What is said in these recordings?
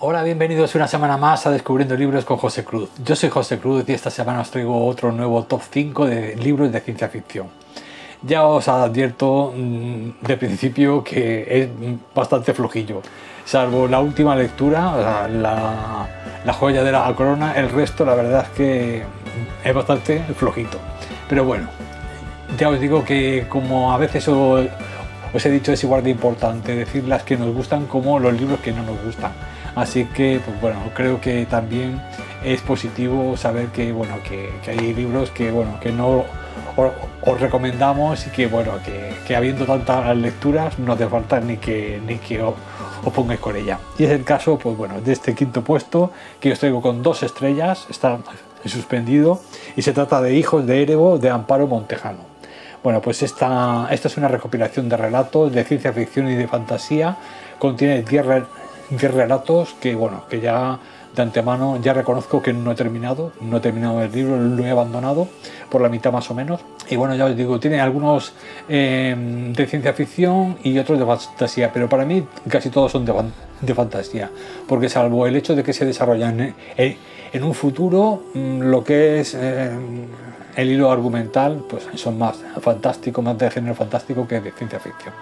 Hola, bienvenidos una semana más a Descubriendo Libros con José Cruz. Yo soy José Cruz y esta semana os traigo otro nuevo top 5 de libros de ciencia ficción. Ya os advierto de principio que es bastante flojillo, salvo la última lectura, la joya de la corona. El resto la verdad es que es bastante flojito, pero bueno, ya os digo que como a veces os he dicho, es igual de importante decir las que nos gustan como los libros que no nos gustan. Así que, pues bueno, creo que también es positivo saber que, bueno, que hay libros que, bueno, que no os recomendamos y que, bueno, que habiendo tantas lecturas no hace falta ni que os pongáis con ella. Y es el caso, pues bueno, de este quinto puesto que os traigo con 2 estrellas, está suspendido, y se trata de Hijos de Erebo, de Amparo Montejano. Bueno, pues esta es una recopilación de relatos de ciencia ficción y de fantasía. Contiene 10 relatos que, bueno, que ya de antemano ya reconozco que no he terminado el libro, lo he abandonado por la mitad más o menos. Y bueno, ya os digo, tiene algunos de ciencia ficción y otros de fantasía, pero para mí casi todos son de fantasía, porque salvo el hecho de que se desarrollan en un futuro, lo que es el hilo argumental, pues son más fantásticos, más de género fantástico que de ciencia ficción.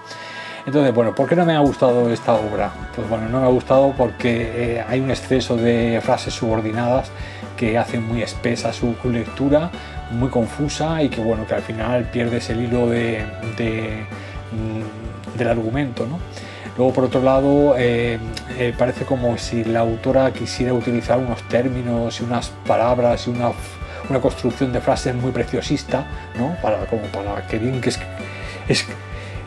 Entonces, bueno, ¿por qué no me ha gustado esta obra? Pues bueno, no me ha gustado porque hay un exceso de frases subordinadas que hacen muy espesa su lectura, muy confusa, y que, bueno, que al final pierdes el hilo del argumento, ¿no? Luego, por otro lado, parece como si la autora quisiera utilizar unos términos y unas palabras y una construcción de frases muy preciosista, ¿no? Para que bien que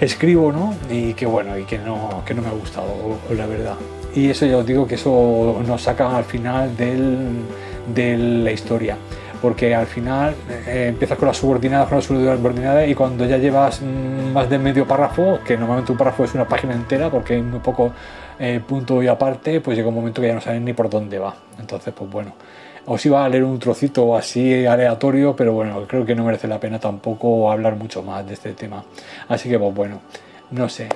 escribo, ¿no? Y que bueno, y que no me ha gustado, la verdad. Y eso ya os digo que eso nos saca al final de la historia, porque al final empiezas con las subordinadas, y cuando ya llevas más de medio párrafo, que normalmente un párrafo es una página entera porque hay muy poco punto y aparte, pues llega un momento que ya no sabes ni por dónde va. Entonces, pues bueno, os iba a leer un trocito así aleatorio, pero bueno, creo que no merece la pena tampoco hablar mucho más de este tema. Así que, pues bueno, no sé,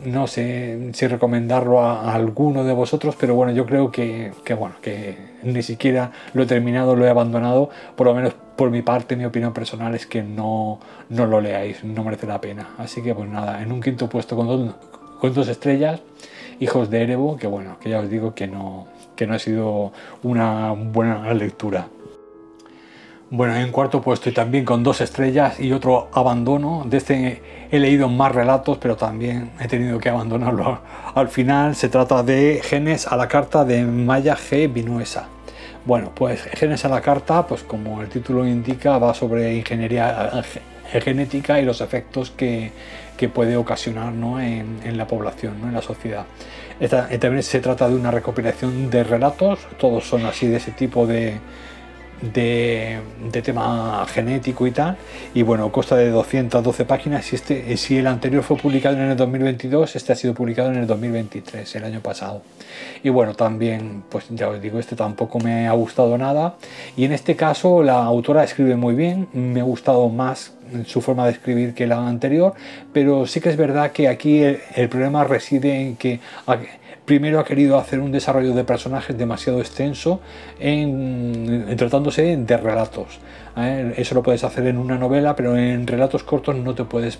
no sé si recomendarlo a alguno de vosotros, pero bueno, yo creo que ni siquiera lo he terminado, lo he abandonado. Por lo menos por mi parte, mi opinión personal es que no lo leáis, no merece la pena. Así que, pues nada, en un quinto puesto con 2 estrellas, Hijos de Erebo, que bueno, que ya os digo que no ha sido una buena lectura. Bueno, en cuarto puesto, y también con 2 estrellas y otro abandono, de este he leído más relatos, pero también he tenido que abandonarlo al final. Se trata de Genes a la carta, de Maya G. Vinuesa. Bueno, pues Genes a la carta, pues como el título indica, va sobre ingeniería genética y los efectos que puede ocasionar, ¿no? en la población, ¿no? En la sociedad. También se trata de una recopilación de relatos, todos son así, de ese tipo de tema genético y tal, y bueno, consta de 212 páginas. Y si el anterior fue publicado en el 2022, este ha sido publicado en el 2023, el año pasado. Y bueno, también, pues ya os digo, este tampoco me ha gustado nada, y en este caso la autora escribe muy bien, me ha gustado más su forma de escribir que la anterior, pero sí que es verdad que aquí el problema reside en que primero ha querido hacer un desarrollo de personajes demasiado extenso en tratándose de relatos. Eso lo puedes hacer en una novela, pero en relatos cortos no te puedes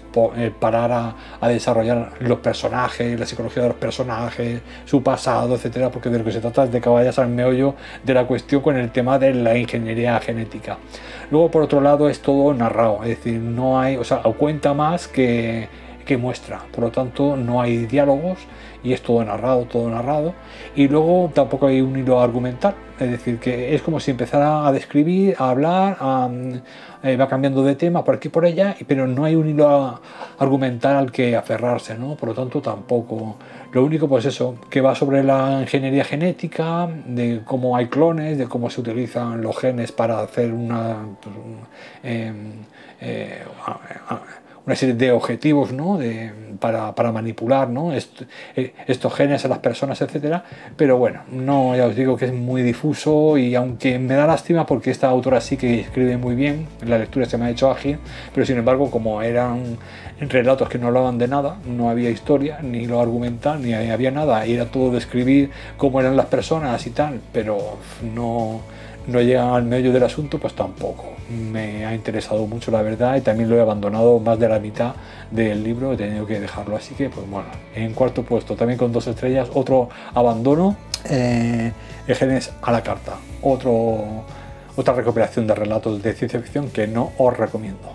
parar a desarrollar los personajes, la psicología de los personajes, su pasado, etcétera, porque de lo que se trata es de que vayas al meollo de la cuestión con el tema de la ingeniería genética. Luego, por otro lado, es todo narrado, es decir, no hay, o sea, cuenta más que muestra, por lo tanto no hay diálogos y es todo narrado, y luego tampoco hay un hilo argumental, es decir, que es como si empezara a describir, a hablar, va cambiando de tema por aquí y por allá, pero no hay un hilo argumental al que aferrarse, ¿no? Por lo tanto tampoco. Lo único, pues eso, que va sobre la ingeniería genética, de cómo hay clones, de cómo se utilizan una serie de objetivos, ¿no? Para manipular, ¿no? Estos genes a las personas, etcétera. Pero bueno, no, ya os digo que es muy difuso, y aunque me da lástima porque esta autora sí que escribe muy bien, la lectura se me ha hecho ágil, pero sin embargo, como eran relatos que no hablaban de nada, no había historia, ni lo argumental, ni había nada, y era todo describir cómo eran las personas y tal, pero no llega al medio del asunto, pues tampoco me ha interesado mucho, la verdad, y también lo he abandonado más de la mitad del libro, he tenido que dejarlo, así que pues bueno, en cuarto puesto, también con 2 estrellas, otro abandono, el Genes a la carta, otra recopilación de relatos de ciencia ficción que no os recomiendo.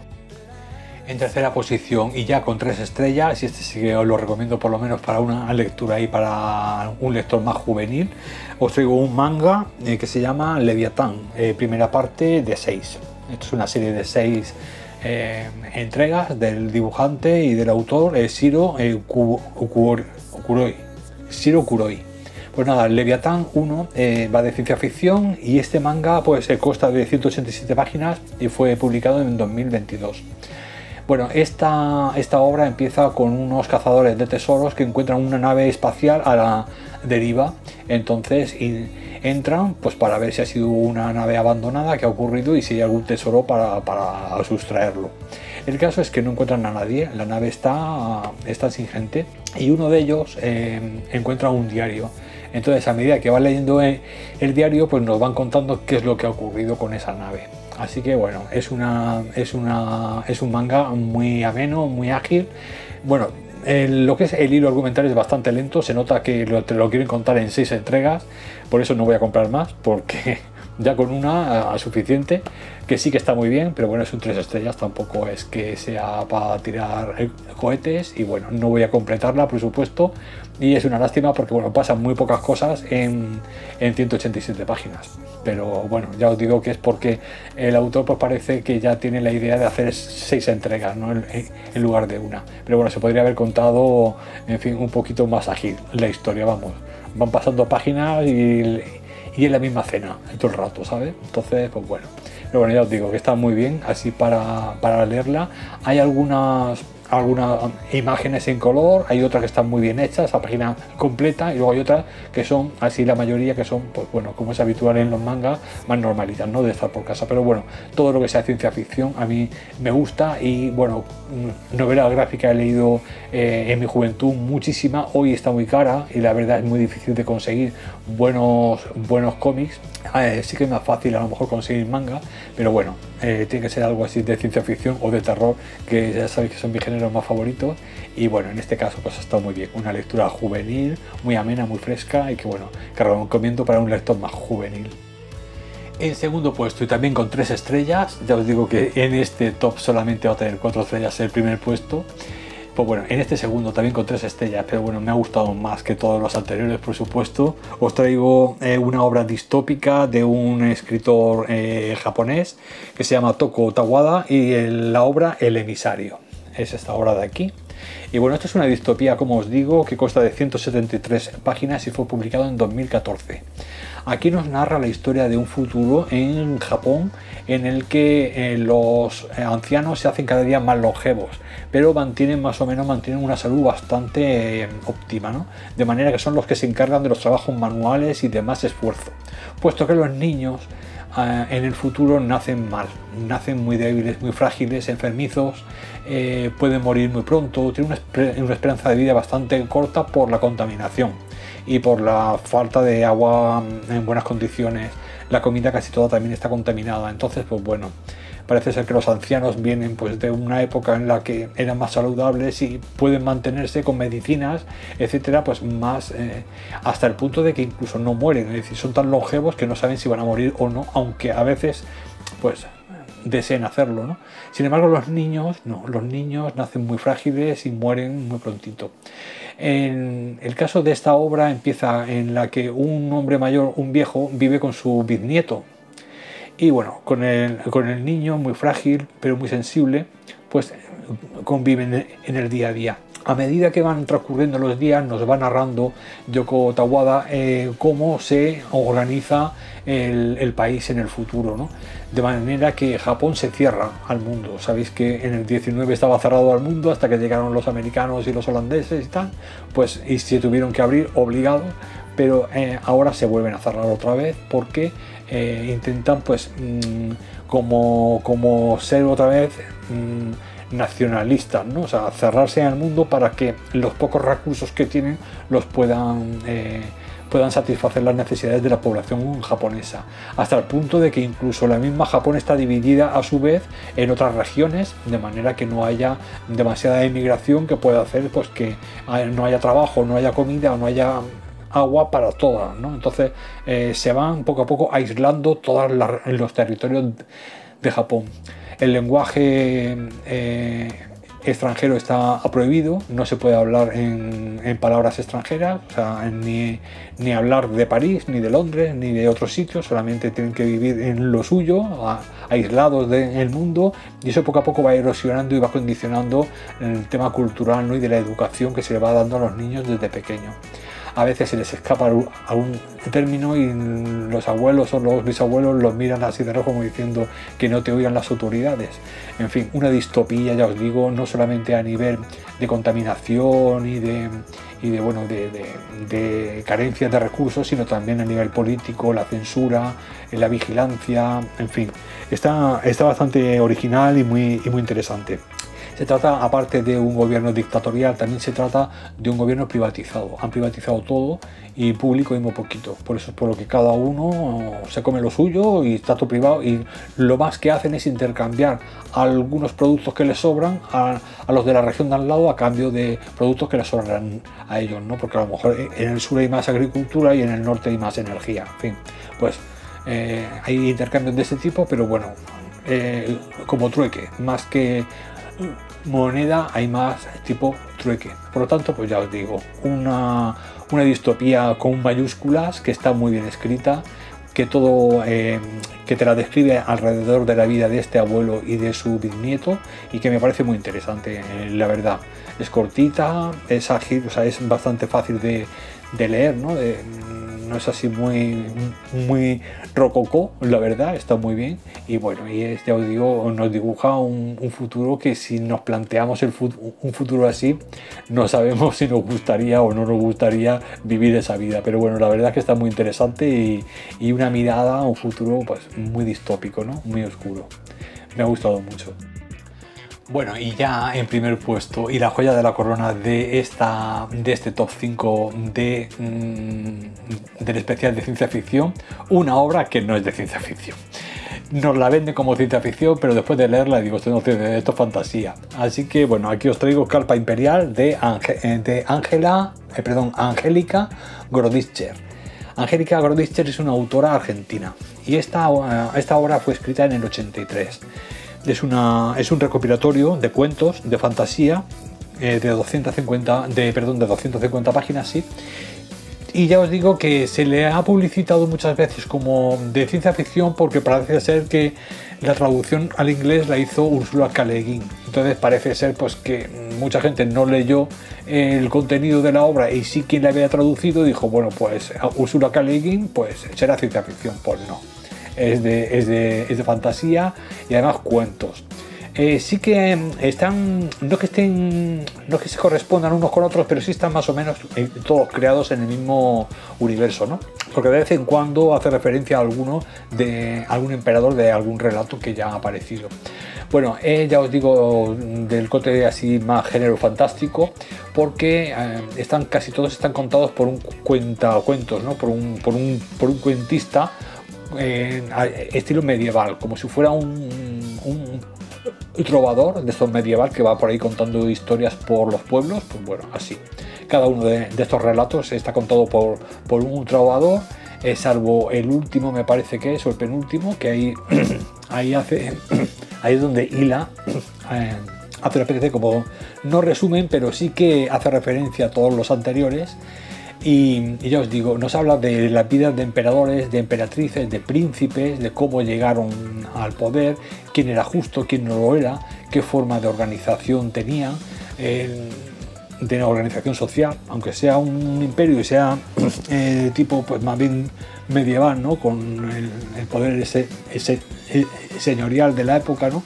En tercera posición, y ya con 3 estrellas, y este sí que os lo recomiendo por lo menos para una lectura y para un lector más juvenil, os traigo un manga que se llama Leviatán, primera parte de 6. Esto es una serie de 6 entregas del dibujante y del autor Shiro Kuroi. Pues nada, Leviatán 1 va de ciencia ficción, y este manga pues consta de 187 páginas y fue publicado en 2022. Bueno, esta obra empieza con unos cazadores de tesoros que encuentran una nave espacial a la deriva. Entonces entran pues para ver si ha sido una nave abandonada, que ha ocurrido, y si hay algún tesoro para sustraerlo. El caso es que no encuentran a nadie, la nave está sin gente, y uno de ellos encuentra un diario. Entonces, a medida que va leyendo el diario, pues nos van contando qué es lo que ha ocurrido con esa nave. Así que bueno, es un manga muy ameno, muy ágil. Bueno, lo que es el hilo argumental es bastante lento, se nota que te lo quieren contar en 6 entregas, por eso no voy a comprar más, porque ya con una suficiente, que sí que está muy bien, pero bueno, es un 3 estrellas, tampoco es que sea para tirar cohetes, y bueno, no voy a completarla, por supuesto, y es una lástima porque bueno, pasan muy pocas cosas en 187 páginas. Pero bueno, ya os digo que es porque el autor pues parece que ya tiene la idea de hacer 6 entregas, ¿no? en lugar de una. Pero bueno, se podría haber contado, en fin, un poquito más ágil la historia, vamos. Van pasando páginas y en la misma escena todo el rato, ¿sabes? Entonces, pues bueno. Pero bueno, ya os digo que está muy bien así para leerla. Hay algunas imágenes en color, hay otras que están muy bien hechas, esa página completa, y luego hay otras que son, así la mayoría, que son, pues bueno, como es habitual en los mangas, más normalitas, ¿no? De estar por casa. Pero bueno, todo lo que sea ciencia ficción a mí me gusta, y bueno, novela gráfica he leído en mi juventud muchísima, hoy está muy cara y la verdad es muy difícil de conseguir buenos cómics. Sí que es más fácil a lo mejor conseguir manga, pero bueno, tiene que ser algo así de ciencia ficción o de terror, que ya sabéis que son mis géneros más favoritos, y bueno, en este caso pues ha estado muy bien, una lectura juvenil, muy amena, muy fresca, y que bueno, que recomiendo para un lector más juvenil. En segundo puesto, y también con 3 estrellas, ya os digo que en este top solamente va a tener 4 estrellas el primer puesto. Pues bueno, en este segundo también con 3 estrellas, pero bueno, me ha gustado más que todos los anteriores, por supuesto. Os traigo una obra distópica de un escritor japonés que se llama Toko Tawada, y la obra El emisario. Es esta obra de aquí. Y bueno, esto es una distopía, como os digo, que consta de 173 páginas y fue publicado en 2014. Aquí nos narra la historia de un futuro en Japón en el que los ancianos se hacen cada día más longevos, pero mantienen una salud bastante óptima, ¿no? De manera que son los que se encargan de los trabajos manuales y de más esfuerzo, puesto que los niños en el futuro nacen mal, nacen muy débiles, muy frágiles, enfermizos, pueden morir muy pronto, tienen una esperanza de vida bastante corta por la contaminación y por la falta de agua en buenas condiciones. La comida casi toda también está contaminada. Entonces, pues bueno, parece ser que los ancianos vienen pues de una época en la que eran más saludables y pueden mantenerse con medicinas, etcétera, pues más hasta el punto de que incluso no mueren. Es decir, son tan longevos que no saben si van a morir o no, aunque a veces pues deseen hacerlo, ¿no? Sin embargo, los niños no, los niños nacen muy frágiles y mueren muy prontito. En el caso de esta obra empieza en la que un hombre mayor, un viejo, vive con su bisnieto. Y bueno, con el niño muy frágil pero muy sensible, pues conviven en el día a día. A medida que van transcurriendo los días nos va narrando Yoko Tawada cómo se organiza el país en el futuro, ¿no? De manera que Japón se cierra al mundo. Sabéis que en el 19 estaba cerrado al mundo hasta que llegaron los americanos y los holandeses y tal, pues y se tuvieron que abrir obligados, pero ahora se vuelven a cerrar otra vez porque intentan pues como ser otra vez nacionalistas, ¿no? O sea, cerrarse al mundo para que los pocos recursos que tienen los puedan satisfacer las necesidades de la población japonesa, hasta el punto de que incluso la misma Japón está dividida a su vez en otras regiones, de manera que no haya demasiada emigración que pueda hacer pues que no haya trabajo, no haya comida o no haya agua para todas, ¿no? Entonces se van poco a poco aislando todos los territorios de Japón. El lenguaje extranjero está prohibido, no se puede hablar en palabras extranjeras, o sea, ni hablar de París, ni de Londres, ni de otros sitios, solamente tienen que vivir en lo suyo, aislados del mundo, y eso poco a poco va erosionando y va condicionando el tema cultural, ¿no? Y de la educación que se le va dando a los niños desde pequeños. A veces se les escapa algún término y los abuelos o los bisabuelos los miran así de rojo como diciendo que no te oigan las autoridades. En fin, una distopía, ya os digo, no solamente a nivel de contaminación y de carencias de recursos, sino también a nivel político, la censura, la vigilancia, en fin. Está bastante original y muy interesante. Se trata, aparte de un gobierno dictatorial, también se trata de un gobierno privatizado. Han privatizado todo y público y muy poquito. Por eso es por lo que cada uno se come lo suyo y está todo privado. Y lo más que hacen es intercambiar algunos productos que les sobran a los de la región de al lado a cambio de productos que les sobran a ellos, ¿no? Porque a lo mejor en el sur hay más agricultura y en el norte hay más energía. En fin, pues hay intercambios de ese tipo, pero bueno, como trueque, más que moneda hay más tipo trueque. Por lo tanto, pues ya os digo, una distopía con mayúsculas que está muy bien escrita, que todo que te la describe alrededor de la vida de este abuelo y de su bisnieto, y que me parece muy interesante, la verdad. Es cortita, es ágil, o sea, es bastante fácil de leer, ¿no? No es así muy rococó, la verdad, está muy bien. Y bueno, ya os digo, nos dibuja un futuro que, si nos planteamos un futuro así, no sabemos si nos gustaría o no nos gustaría vivir esa vida. Pero bueno, la verdad es que está muy interesante y una mirada a un futuro pues muy distópico, ¿no? Muy oscuro. Me ha gustado mucho. Bueno, y ya en primer puesto, y la joya de la corona de este top 5 del especial de ciencia ficción, una obra que no es de ciencia ficción. Nos la vende como ciencia ficción, pero después de leerla digo, esto es fantasía. Así que bueno, aquí os traigo Carpa Imperial de Angélica Gorodischer. Angélica Gorodischer es una autora argentina y esta obra fue escrita en el 83. Es un recopilatorio de cuentos de fantasía de 250 páginas, sí. Y ya os digo que se le ha publicitado muchas veces como de ciencia ficción porque parece ser que la traducción al inglés la hizo Ursula K. Le Guin. Entonces parece ser pues que mucha gente no leyó el contenido de la obra y sí quien la había traducido dijo, bueno, pues Ursula K. Le Guin pues será ciencia ficción. Pues no. Es de fantasía y además cuentos. Sí que están, no que se correspondan unos con otros, pero sí están más o menos todos creados en el mismo universo, ¿no? Porque de vez en cuando hace referencia a algún emperador de algún relato que ya ha aparecido. Bueno, ya os digo, del corte así más género fantástico, porque casi todos están contados por un cuentacuentos, ¿no? Por un cuentista estilo medieval, como si fuera un trovador de estos medieval que va por ahí contando historias por los pueblos. Pues bueno, así cada uno de estos relatos está contado por un trovador, salvo el último, me parece que es, o el penúltimo, que ahí es donde hila, hace una especie como, no resumen, pero sí que hace referencia a todos los anteriores. Y ya os digo, nos habla de las vidas de emperadores, de emperatrices, de príncipes, de cómo llegaron al poder, quién era justo, quién no lo era, qué forma de organización tenía, de organización social, aunque sea un imperio y sea tipo pues más bien medieval, ¿no? Con el poder ese señorial de la época, ¿no?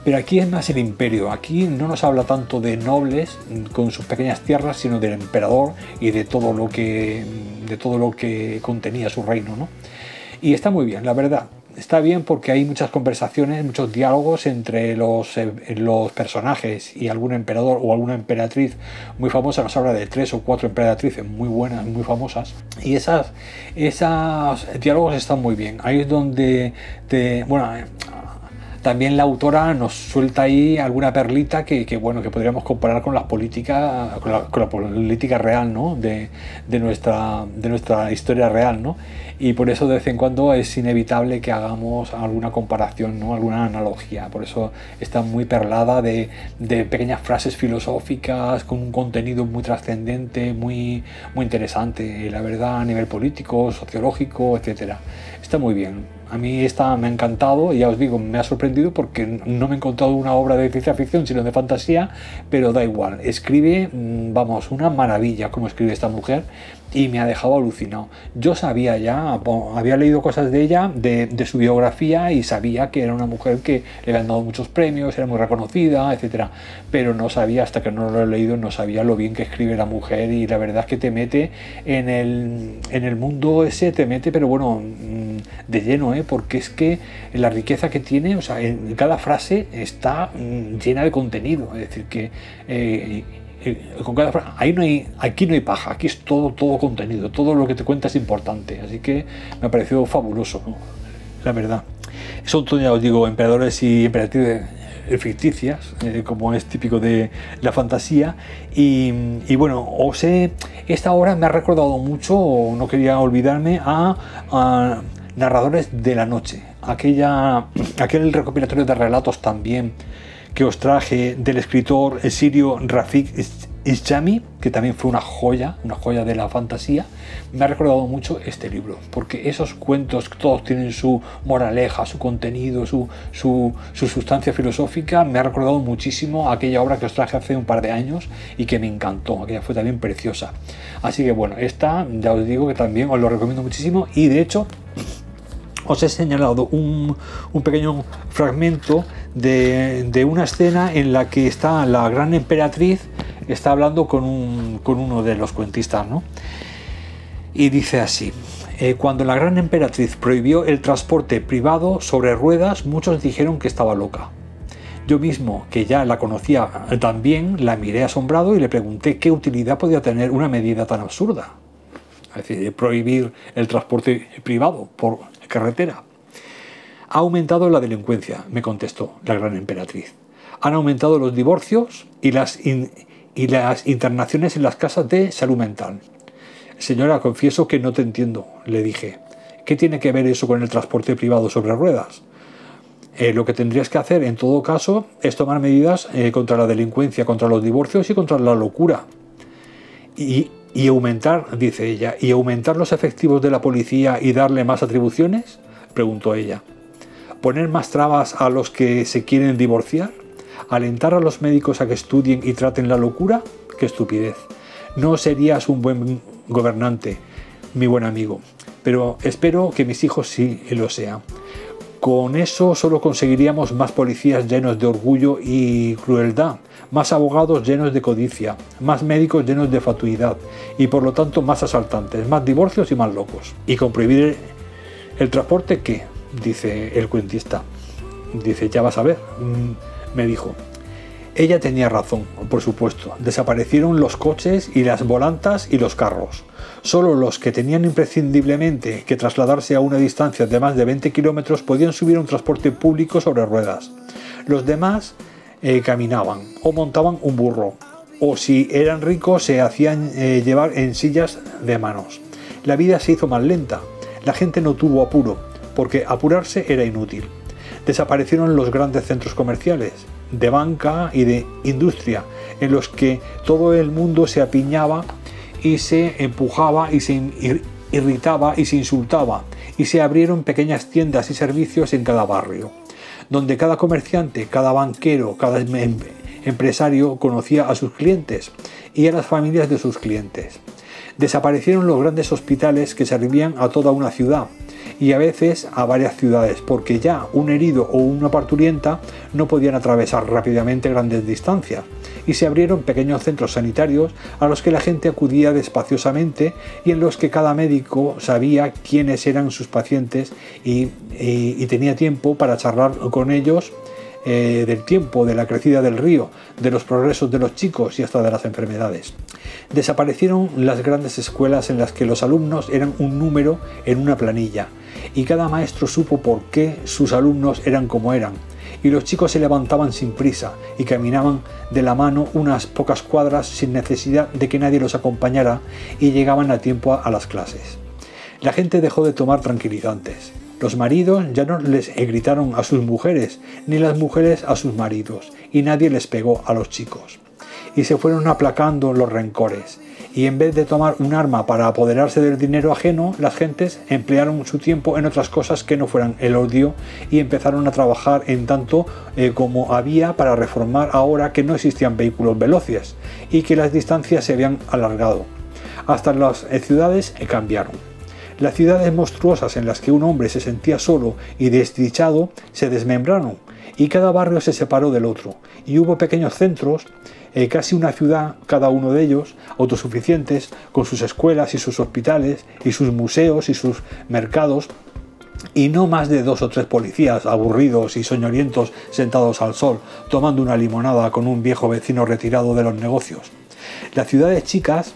Pero aquí es más el imperio. Aquí no nos habla tanto de nobles con sus pequeñas tierras, sino del emperador y de todo lo que contenía su reino, ¿no? Y está muy bien, la verdad. Está bien porque hay muchas conversaciones, muchos diálogos entre los personajes y algún emperador o alguna emperatriz muy famosa. Nos habla de 3 o 4 emperatrices muy buenas, muy famosas. Y esos diálogos están muy bien. Ahí es donde también la autora nos suelta ahí alguna perlita que podríamos comparar con la política real, ¿no? de nuestra historia real, ¿no? Y por eso de vez en cuando es inevitable que hagamos alguna comparación, ¿no? Alguna analogía. Por eso está muy perlada de pequeñas frases filosóficas con un contenido muy trascendente, muy interesante, la verdad, a nivel político, sociológico, etcétera. Está muy bien. A mí esta me ha encantado y ya os digo, me ha sorprendido porque no me he encontrado una obra de ciencia ficción, sino de fantasía, pero da igual. Escribe, vamos, una maravilla como escribe esta mujer y me ha dejado alucinado. Yo sabía ya, había leído cosas de ella, de su biografía, y sabía que era una mujer que le habían dado muchos premios, era muy reconocida, etcétera. Pero no sabía, hasta que no lo he leído, no sabía lo bien que escribe la mujer, y la verdad es que te mete en el mundo ese, te mete, pero bueno, de lleno, porque es que la riqueza que tiene, o sea, en cada frase está llena de contenido, es decir, que con cada frase, aquí no hay paja, aquí es todo contenido, todo lo que te cuenta es importante, así que me ha parecido fabuloso, ¿no? La verdad. Son, ya os digo, emperadores y emperatrices ficticias, como es típico de la fantasía, y bueno, esta obra me ha recordado mucho, no quería olvidarme, a Narradores de la Noche, aquel recopilatorio de relatos también que os traje del escritor sirio Rafik Ishami, que también fue una joya de la fantasía. Me ha recordado mucho este libro, porque esos cuentos todos tienen su moraleja, su contenido, su sustancia filosófica. Me ha recordado muchísimo a aquella obra que os traje hace un par de años y que me encantó, aquella fue también preciosa. Así que bueno, esta ya os digo que también os lo recomiendo muchísimo, y de hecho os he señalado un pequeño fragmento de una escena en la que está la gran emperatriz, está hablando con uno de los cuentistas, ¿no? Y dice así: cuando la gran emperatriz prohibió el transporte privado sobre ruedas, muchos dijeron que estaba loca. Yo mismo, que ya la conocía tan bien, la miré asombrado y le pregunté qué utilidad podía tener una medida tan absurda. Es decir, prohibir el transporte privado por carretera. Ha aumentado la delincuencia, me contestó la gran emperatriz. Han aumentado los divorcios y las internaciones en las casas de salud mental. Señora, confieso que no te entiendo, le dije. ¿Qué tiene que ver eso con el transporte privado sobre ruedas? Lo que tendrías que hacer, en todo caso, es tomar medidas contra la delincuencia, contra los divorcios y contra la locura. Y aumentar, dice ella, ¿y aumentar los efectivos de la policía y darle más atribuciones? Preguntó ella. ¿Poner más trabas a los que se quieren divorciar? ¿Alentar a los médicos a que estudien y traten la locura? ¡Qué estupidez! No serías un buen gobernante, mi buen amigo, pero espero que mis hijos sí lo sean. Con eso solo conseguiríamos más policías llenos de orgullo y crueldad, más abogados llenos de codicia, más médicos llenos de fatuidad y por lo tanto más asaltantes, más divorcios y más locos. ¿Y con prohibir el transporte qué? Dice el cuentista. Dice, ya vas a ver, me dijo. Ella tenía razón, por supuesto. Desaparecieron los coches y las volantas y los carros. Solo los que tenían imprescindiblemente que trasladarse a una distancia de más de 20 kilómetros podían subir a un transporte público sobre ruedas. Los demás caminaban o montaban un burro, o si eran ricos se hacían llevar en sillas de manos. La vida se hizo más lenta. La gente no tuvo apuro, porque apurarse era inútil. Desaparecieron los grandes centros comerciales, de banca y de industria, en los que todo el mundo se apiñaba y se empujaba y se irritaba y se insultaba, y se abrieron pequeñas tiendas y servicios en cada barrio, donde cada comerciante, cada banquero, cada empresario conocía a sus clientes y a las familias de sus clientes. Desaparecieron los grandes hospitales que servían a toda una ciudad y a veces a varias ciudades, porque ya un herido o una parturienta no podían atravesar rápidamente grandes distancias, y se abrieron pequeños centros sanitarios a los que la gente acudía despaciosamente y en los que cada médico sabía quiénes eran sus pacientes y tenía tiempo para charlar con ellos del tiempo, de la crecida del río, de los progresos de los chicos y hasta de las enfermedades. Desaparecieron las grandes escuelas en las que los alumnos eran un número en una planilla y cada maestro supo por qué sus alumnos eran como eran, y los chicos se levantaban sin prisa y caminaban de la mano unas pocas cuadras sin necesidad de que nadie los acompañara y llegaban a tiempo a las clases. La gente dejó de tomar tranquilizantes. Los maridos ya no les gritaron a sus mujeres, ni las mujeres a sus maridos, y nadie les pegó a los chicos. Y se fueron aplacando los rencores, y en vez de tomar un arma para apoderarse del dinero ajeno, las gentes emplearon su tiempo en otras cosas que no fueran el odio y empezaron a trabajar en tanto como había para reformar ahora que no existían vehículos veloces y que las distancias se habían alargado. Hasta las ciudades cambiaron. Las ciudades monstruosas en las que un hombre se sentía solo y desdichado se desmembraron y cada barrio se separó del otro y hubo pequeños centros, casi una ciudad cada uno de ellos, autosuficientes, con sus escuelas y sus hospitales y sus museos y sus mercados, y no más de 2 o 3 policías aburridos y soñolientos sentados al sol tomando una limonada con un viejo vecino retirado de los negocios. Las ciudades chicas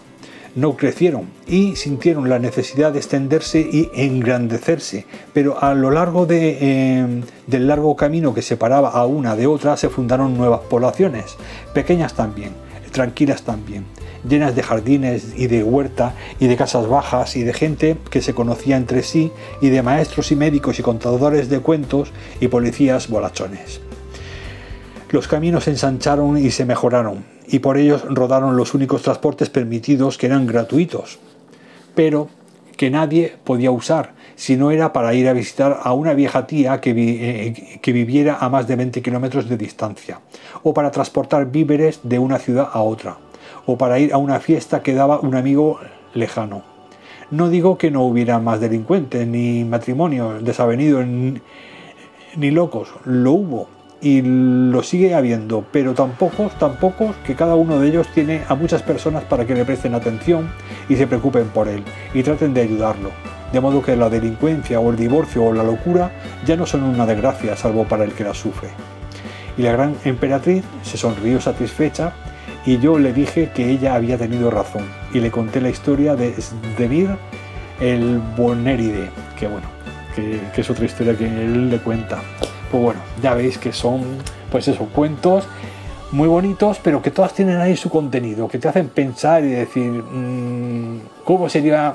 no crecieron y sintieron la necesidad de extenderse y engrandecerse, pero a lo largo del largo camino que separaba a una de otra se fundaron nuevas poblaciones, pequeñas también, tranquilas también, llenas de jardines y de huerta y de casas bajas y de gente que se conocía entre sí y de maestros y médicos y contadores de cuentos y policías bolachones. Los caminos se ensancharon y se mejoraron, y por ellos rodaron los únicos transportes permitidos que eran gratuitos, pero que nadie podía usar si no era para ir a visitar a una vieja tía que viviera a más de 20 kilómetros de distancia, o para transportar víveres de una ciudad a otra, o para ir a una fiesta que daba un amigo lejano. No digo que no hubiera más delincuentes, ni matrimonios desavenidos, ni locos, lo hubo. Y lo sigue habiendo, pero tan pocos que cada uno de ellos tiene a muchas personas para que le presten atención y se preocupen por él y traten de ayudarlo, de modo que la delincuencia o el divorcio o la locura ya no son una desgracia salvo para el que la sufre. Y la gran emperatriz se sonrió satisfecha y yo le dije que ella había tenido razón y le conté la historia de Sdemir el Bonéride, que es otra historia que él le cuenta. Pues bueno, ya veis que son, pues eso, cuentos muy bonitos, pero que todas tienen ahí su contenido, que te hacen pensar y decir cómo sería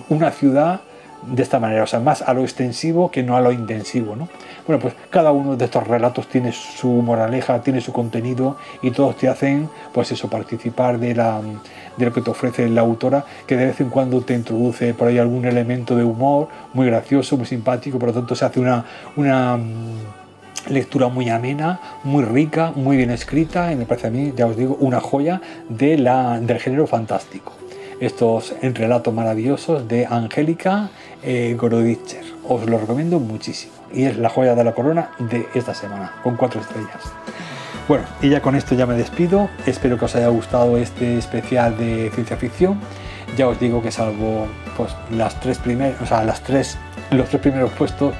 una ciudad de esta manera, o sea, más a lo extensivo que no a lo intensivo, ¿no? Bueno, pues cada uno de estos relatos tiene su moraleja, tiene su contenido y todos te hacen, pues eso, participar de lo que te ofrece la autora, que de vez en cuando te introduce por ahí algún elemento de humor muy gracioso, muy simpático, por lo tanto se hace una lectura muy amena, muy rica, muy bien escrita y me parece a mí, ya os digo, una joya del género fantástico. Estos relatos maravillosos de Angélica Gorodicher. Os lo recomiendo muchísimo y es la joya de la corona de esta semana, con 4 estrellas. Bueno, y ya con esto ya me despido. Espero que os haya gustado este especial de ciencia ficción. Ya os digo que salvo pues, los 3 primeros puestos,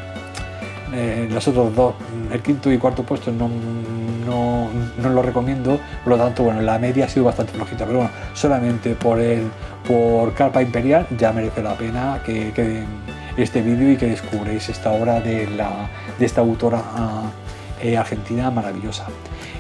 los otros 2, el 5.º y 4.º puesto no lo recomiendo, por lo tanto, bueno, la media ha sido bastante flojita, pero bueno, solamente por Carpa Imperial ya merece la pena que este vídeo y que descubréis esta obra de esta autora argentina maravillosa.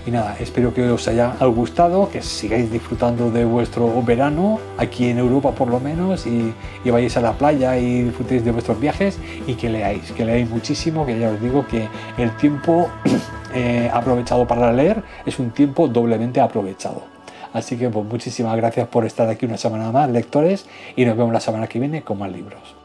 Y nada, espero que os haya gustado, que sigáis disfrutando de vuestro verano, aquí en Europa por lo menos, y vayáis a la playa y disfrutéis de vuestros viajes y que leáis muchísimo, que ya os digo que el tiempo aprovechado para leer es un tiempo doblemente aprovechado. Así que pues muchísimas gracias por estar aquí una semana más, lectores, y nos vemos la semana que viene con más libros.